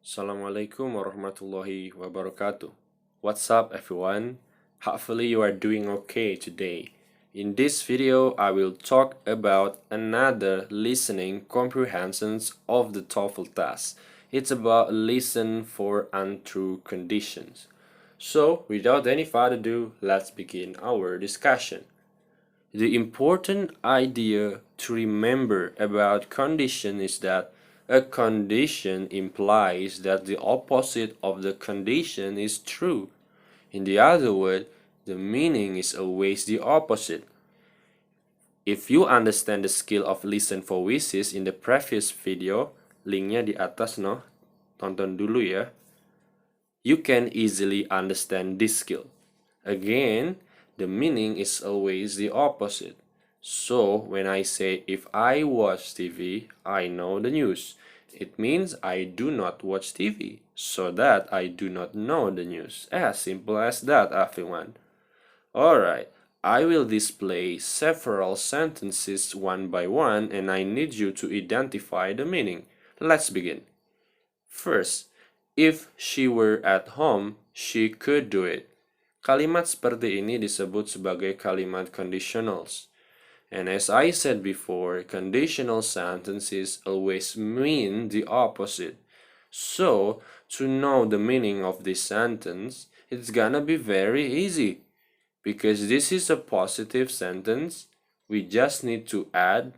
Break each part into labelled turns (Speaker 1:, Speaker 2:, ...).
Speaker 1: Assalamualaikum warahmatullahi wabarakatuh. What's up, everyone? Hopefully, you are doing okay today. In this video, I will talk about another listening comprehensions of the Toefl test. It's about listen for untrue conditions. So, without any further ado, let's begin our discussion. The important idea to remember about condition is that a condition implies that the opposite of the condition is true. In the other word, the meaning is always the opposite. If you understand the skill of listen for wishes in the previous video, linknya di atas no, tonton dulu ya. You can easily understand this skill. Again, the meaning is always the opposite. So, when I say if I watch TV, I know the news. It means I do not watch TV, so that I do not know the news. As simple as that, everyone. Alright, I will display several sentences one by one and I need you to identify the meaning. Let's begin. First, if she were at home, she could do it. Kalimat seperti ini disebut sebagai kalimat conditionals. And as I said before, conditional sentences always mean the opposite. So, to know the meaning of this sentence, it's gonna be very easy. Because this is a positive sentence, we just need to add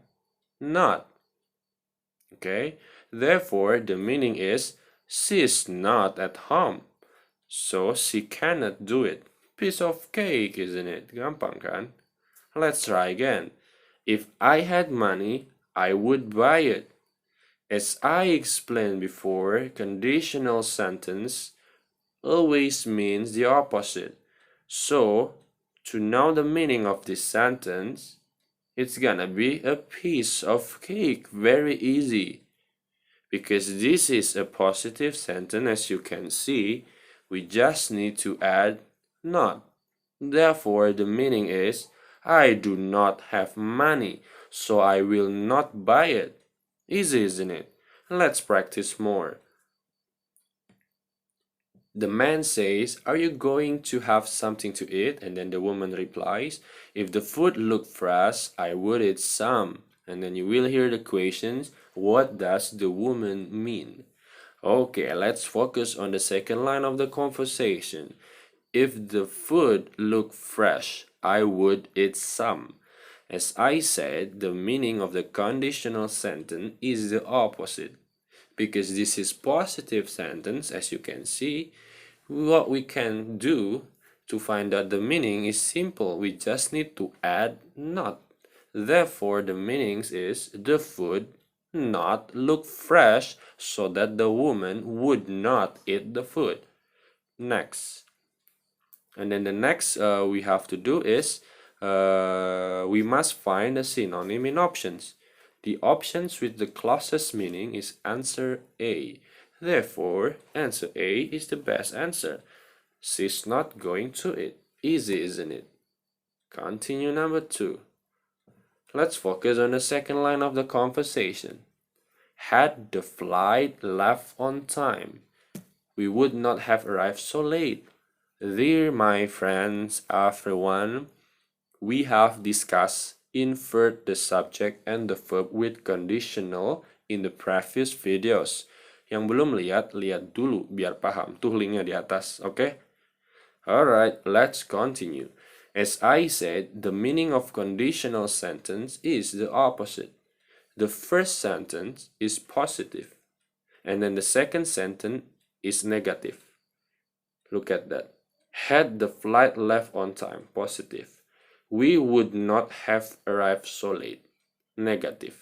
Speaker 1: not. Okay? Therefore, the meaning is she is not at home. So, she cannot do it. Piece of cake, isn't it? Gampang kan? Let's try again. If I had money, I would buy it. As I explained before, conditional sentence always means the opposite. So, to know the meaning of this sentence, it's gonna be a piece of cake. Very easy. Because this is a positive sentence, as you can see, we just need to add not. Therefore, the meaning is I do not have money, so I will not buy it. Easy, isn't it? Let's practice more. The man says, "Are you going to have something to eat?" And then the woman replies, "If the food looked fresh, I would eat some." And then you will hear the questions, what does the woman mean? Okay, let's focus on the second line of the conversation. If the food looked fresh, I would eat some. As I said, the meaning of the conditional sentence is the opposite. Because this is positive sentence, as you can see, what we can do to find out the meaning is simple. We just need to add not. Therefore, the meaning is the food not look fresh so that the woman would not eat the food. Next. And then the next we have to do is we must find a synonym in options. The options with the closest meaning is answer A. Therefore, answer A is the best answer. She's not going to eat. Easy, isn't it? Continue number 2. Let's focus on the second line of the conversation. Had the flight left on time, we would not have arrived so late. Dear my friends, everyone, we have discussed invert the subject and the verb with conditional in the previous videos. Yang belum lihat, lihat dulu biar paham. Tuh linknya di atas, okay? Alright, let's continue. As I said, the meaning of conditional sentence is the opposite. The first sentence is positive, and then the second sentence is negative. Look at that. Had the flight left on time, positive. We would not have arrived so late, negative.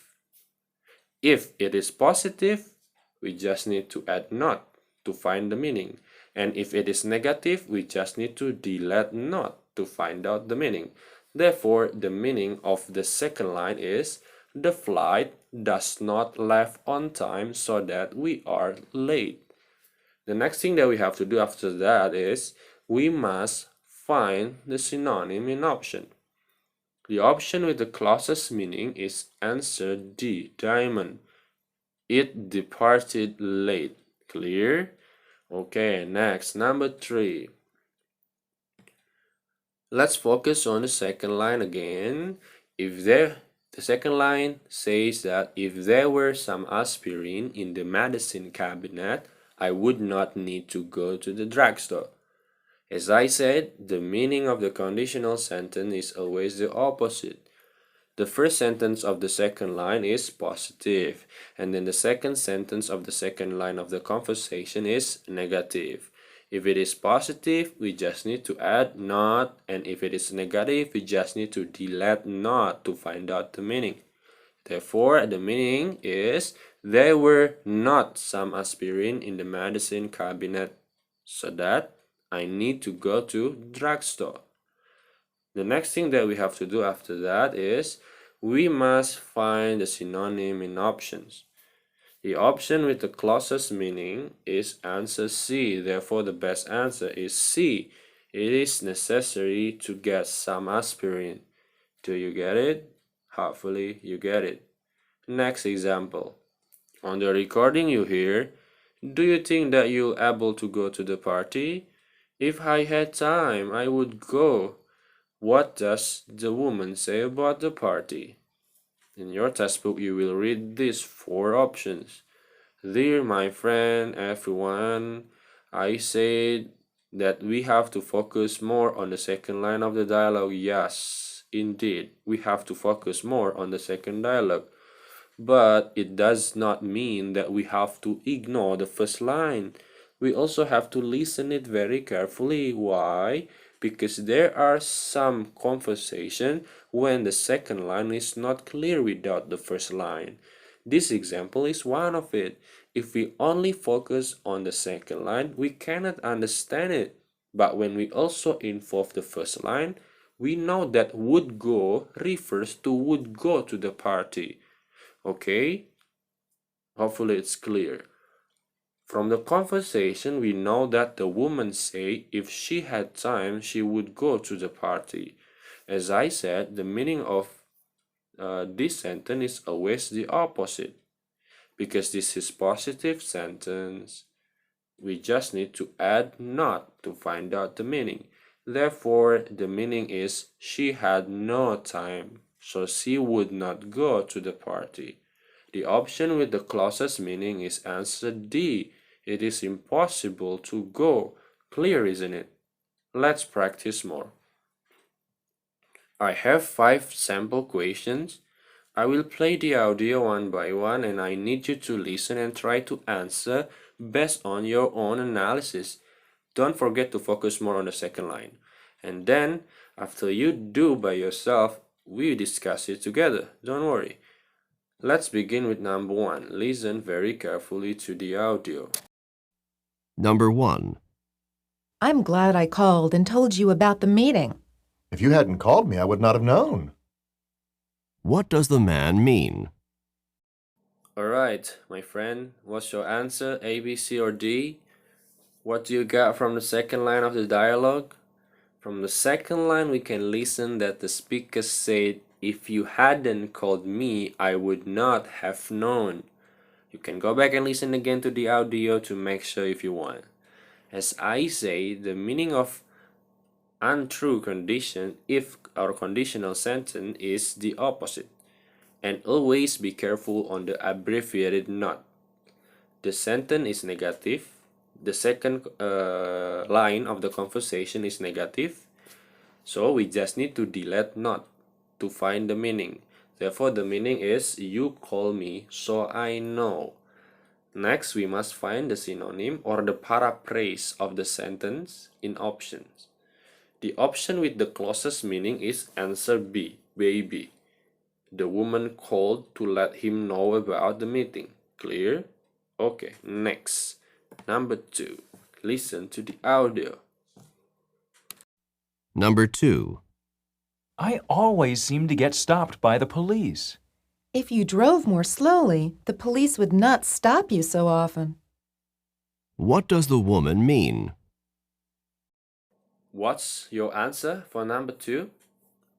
Speaker 1: If it is positive, we just need to add not to find the meaning. And if it is negative, we just need to delete not to find out the meaning. Therefore, the meaning of the second line is the flight does not left on time so that we are late. The next thing that we have to do after that is we must find the synonym in option. The option with the closest meaning is answer D, diamond. It departed late. Clear? Okay, next, number 3. Let's focus on the second line again. The second line says that if there were some aspirin in the medicine cabinet, I would not need to go to the drugstore. As I said, the meaning of the conditional sentence is always the opposite. The first sentence of the second line is positive, and then the second sentence of the second line of the conversation is negative. If it is positive, we just need to add not, and if it is negative, we just need to delete not to find out the meaning. Therefore, the meaning is there were not some aspirin in the medicine cabinet, so that I need to go to drugstore. The next thing that we have to do after that is we must find the synonym in options. The option with the closest meaning is answer C. Therefore, the best answer is C. It is necessary to get some aspirin. Do you get it? Hopefully, you get it. Next example. On the recording you hear, do you think that you'll able to go to the party? If I had time, I would go. What does the woman say about the party? In your textbook, you will read these 4 options. Dear my friend, everyone, I said that we have to focus more on the second line of the dialogue. Yes, indeed, we have to focus more on the second dialogue. But it does not mean that we have to ignore the first line. We also have to listen it very carefully. Why? Because there are some conversation when the second line is not clear without the first line. This example is one of it. If we only focus on the second line, we cannot understand it. But when we also involve the first line, we know that would go refers to would go to the party. Okay? Hopefully it's clear. From the conversation, we know that the woman said if she had time, she would go to the party. As I said, the meaning of this sentence is always the opposite. Because this is positive sentence, we just need to add not to find out the meaning. Therefore, the meaning is she had no time, so she would not go to the party. The option with the closest meaning is answer D. It is impossible to go. Clear, isn't it? Let's practice more. I have 5 sample questions. I will play the audio one by one and I need you to listen and try to answer based on your own analysis. Don't forget to focus more on the second line. And then, after you do by yourself, we discuss it together. Don't worry. Let's begin with number 1. Listen very carefully to the audio.
Speaker 2: Number 1.
Speaker 3: I'm glad I called and told you about the meeting.
Speaker 4: If you hadn't called me, I would not have known.
Speaker 2: What does the man mean?
Speaker 1: Alright, my friend, what's your answer? A, B, C, or D? What do you got from the second line of the dialogue? From the second line, we can listen that the speaker said, if you hadn't called me, I would not have known. You can go back and listen again to the audio to make sure if you want. As I say, the meaning of untrue condition if our conditional sentence is the opposite. And always be careful on the abbreviated not. The sentence is negative. The second line of the conversation is negative. So we just need to delete not to find the meaning. Therefore, the meaning is you call me so I know. Next, we must find the synonym or the paraphrase of the sentence in options. The option with the closest meaning is answer B, baby. The woman called to let him know about the meeting. Clear? Okay, next. Number 2. Listen to the audio.
Speaker 2: Number 2.
Speaker 5: I always seem to get stopped by the police.
Speaker 3: If you drove more slowly, the police would not stop you so often.
Speaker 2: What does the woman mean?
Speaker 1: What's your answer for number 2?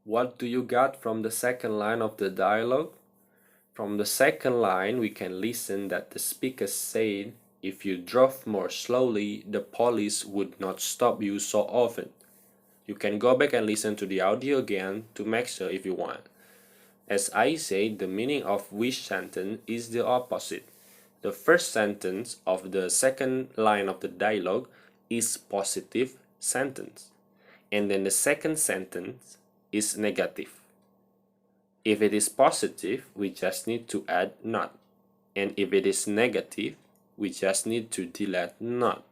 Speaker 1: What do you got from the second line of the dialogue? From the second line, we can listen that the speaker said, If you drove more slowly, the police would not stop you so often. You can go back and listen to the audio again to make sure if you want. As I said, the meaning of which sentence is the opposite. The first sentence of the second line of the dialogue is positive sentence, and then the second sentence is negative. If it is positive, we just need to add not, and if it is negative, we just need to delete not.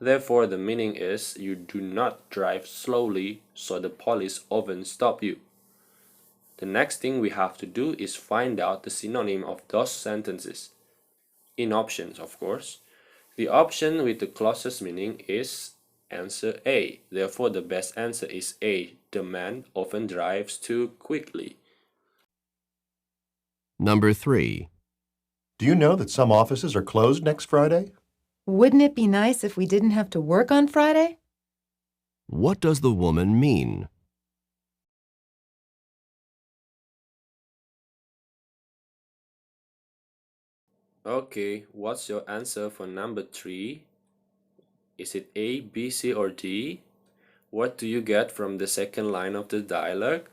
Speaker 1: Therefore, the meaning is you do not drive slowly, so the police often stop you. The next thing we have to do is find out the synonym of those sentences. In options, of course. The option with the closest meaning is answer A. Therefore, the best answer is A. The man often drives too quickly.
Speaker 2: Number 3.
Speaker 4: Do you know that some offices are closed next Friday?
Speaker 3: Wouldn't it be nice if we didn't have to work on Friday?
Speaker 2: What does the woman mean?
Speaker 1: Okay, what's your answer for number 3? Is it A, B, C, or D? What do you get from the second line of the dialogue?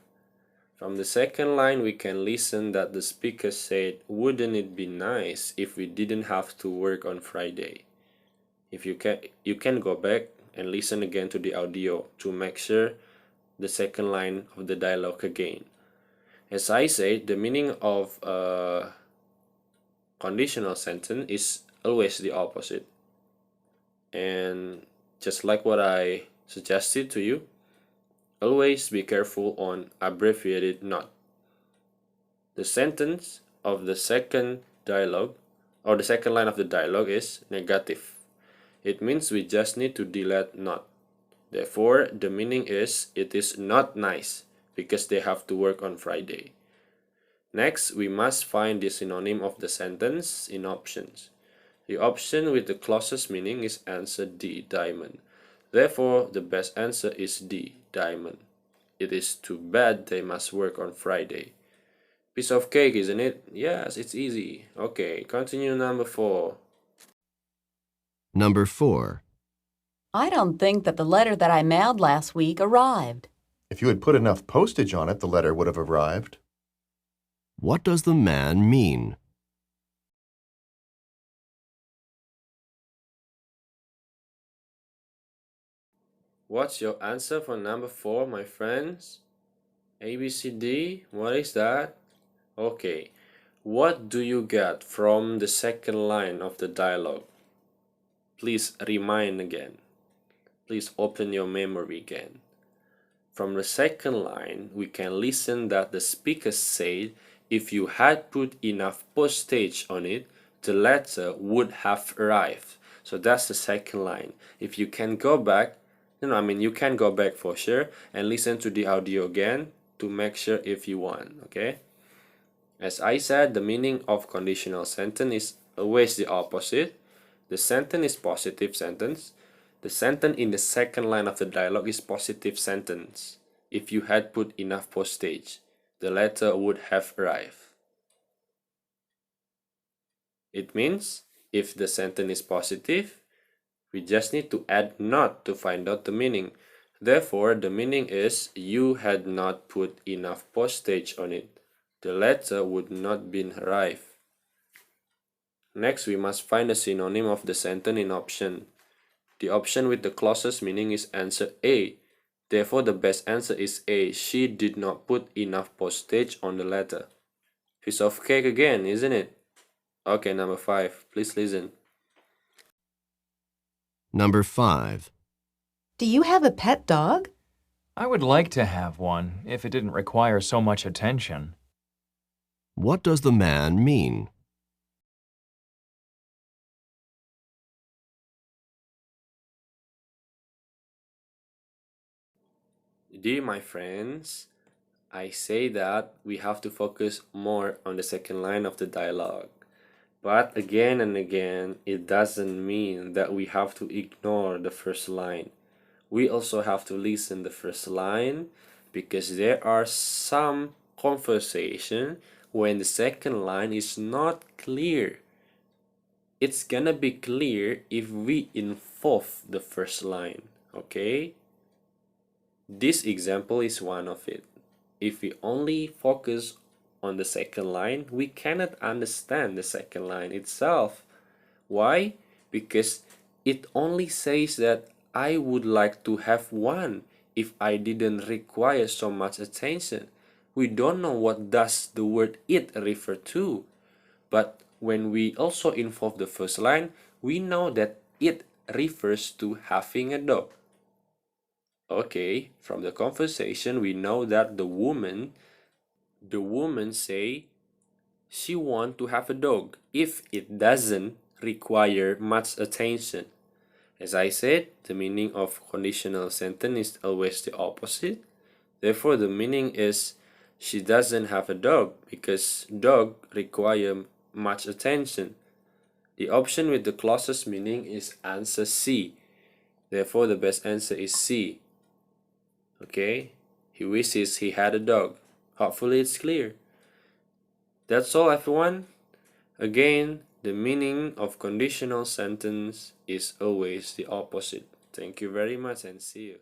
Speaker 1: From the second line, we can listen that the speaker said, "Wouldn't it be nice if we didn't have to work on Friday?" If you can go back and listen again to the audio to make sure the second line of the dialogue again. As I said, the meaning of a conditional sentence is always the opposite. And just like what I suggested to you, always be careful on abbreviated not. The sentence of the second dialogue or the second line of the dialogue is negative. It means we just need to delete not. Therefore, the meaning is it is not nice because they have to work on Friday. Next, we must find the synonym of the sentence in options. The option with the closest meaning is answer D, diamond. Therefore, the best answer is D, diamond. It is too bad they must work on Friday. Piece of cake, isn't it? Yes, it's easy. Okay, continue number 4.
Speaker 2: Number 4.
Speaker 6: I don't think that the letter that I mailed last week arrived.
Speaker 4: If you had put enough postage on it, the letter would have arrived.
Speaker 2: What does the man mean?
Speaker 1: What's your answer for number 4, my friends? A, B, C, D? What is that? Okay. What do you get from the second line of the dialogue? Please remind again. Please open your memory again. From the second line, we can listen that the speaker said if you had put enough postage on it, the letter would have arrived. So that's the second line. If you can go back, you can go back for sure and listen to the audio again to make sure if you want, okay? As I said, the meaning of conditional sentence is always the opposite. The sentence is positive sentence. The sentence in the second line of the dialogue is positive sentence. If you had put enough postage, the letter would have arrived. It means if the sentence is positive, we just need to add not to find out the meaning. Therefore, the meaning is you had not put enough postage on it. The letter would not been arrived. Next, we must find a synonym of the sentence in option. The option with the closest meaning is answer A. Therefore, the best answer is A. She did not put enough postage on the letter. Piece of cake again, isn't it? Okay, number 5. Please listen.
Speaker 2: Number 5.
Speaker 3: Do you have a pet dog?
Speaker 5: I would like to have one if it didn't require so much attention.
Speaker 2: What does the man mean?
Speaker 1: Dear my friends, I say that we have to focus more on the second line of the dialogue. But again and again, it doesn't mean that we have to ignore the first line. We also have to listen the first line because there are some conversation when the second line is not clear. it's gonna be clear if we involve the first line, okay? This example is one of it. If we only focus on the second line, we cannot understand the second line itself. Why? Because it only says that I would like to have one if I didn't require so much attention. We don't know what does the word it refer to. But when we also involve the first line, we know that it refers to having a dog. Okay, from the conversation we know that the woman say she want to have a dog if it doesn't require much attention. As I said, the meaning of conditional sentence is always the opposite. Therefore, the meaning is she doesn't have a dog because dog require much attention. The option with the closest meaning is answer C. Therefore, the best answer is C. Okay, he wishes he had a dog. Hopefully it's clear. That's all, everyone. Again, the meaning of conditional sentence is always the opposite. Thank you very much and see you.